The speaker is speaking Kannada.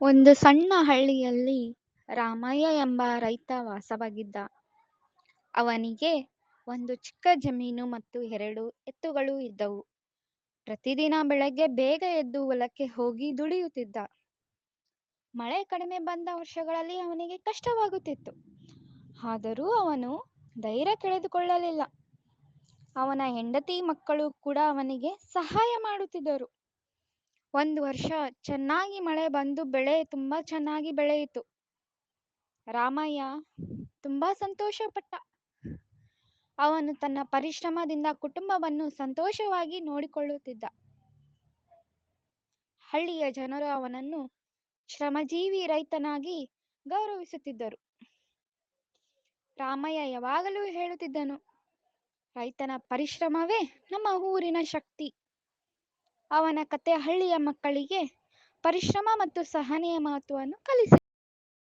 ಒಂದು ಸಣ್ಣ ಹಳ್ಳಿಯಲ್ಲಿ ರಾಮಯ್ಯ ಎಂಬ ರೈತ ವಾಸವಾಗಿದ್ದ. ಅವನಿಗೆ ಒಂದು ಚಿಕ್ಕ ಜಮೀನು ಮತ್ತು 2 ಎತ್ತುಗಳು ಇದ್ದವು. ಪ್ರತಿದಿನ ಬೆಳಗ್ಗೆ ಬೇಗ ಎದ್ದು ಹೊಲಕ್ಕೆ ಹೋಗಿ ದುಡಿಯುತ್ತಿದ್ದ. ಮಳೆ ಕಡಿಮೆ ಬಂದ ವರ್ಷಗಳಲ್ಲಿ ಅವನಿಗೆ ಕಷ್ಟವಾಗುತ್ತಿತ್ತು. ಆದರೂ ಅವನು ಧೈರ್ಯ ಕಳೆದುಕೊಳ್ಳಲಿಲ್ಲ. ಅವನ ಹೆಂಡತಿ ಮಕ್ಕಳು ಕೂಡ ಅವನಿಗೆ ಸಹಾಯ ಮಾಡುತ್ತಿದ್ದರು. ಒಂದು ವರ್ಷ ಚೆನ್ನಾಗಿ ಮಳೆ ಬಂದು ಬೆಳೆ ತುಂಬಾ ಚೆನ್ನಾಗಿ ಬೆಳೆಯಿತು. ರಾಮಯ್ಯ ತುಂಬಾ ಸಂತೋಷಪಟ್ಟ. ಅವನು ತನ್ನ ಪರಿಶ್ರಮದಿಂದ ಕುಟುಂಬವನ್ನು ಸಂತೋಷವಾಗಿ ನೋಡಿಕೊಳ್ಳುತ್ತಿದ್ದ. ಹಳ್ಳಿಯ ಜನರು ಅವನನ್ನು ಶ್ರಮಜೀವಿ ರೈತನಾಗಿ ಗೌರವಿಸುತ್ತಿದ್ದರು. ರಾಮಯ್ಯ ಯಾವಾಗಲೂ ಹೇಳುತ್ತಿದ್ದನು, ರೈತನ ಪರಿಶ್ರಮವೇ ನಮ್ಮ ಊರಿನ ಶಕ್ತಿ. ಅವನ ಕತೆ ಹಳ್ಳಿಯ ಮಕ್ಕಳಿಗೆ ಪರಿಶ್ರಮ ಮತ್ತು ಸಹನೆಯ ಮಹತ್ವವನ್ನು ಕಲಿಸಿತು.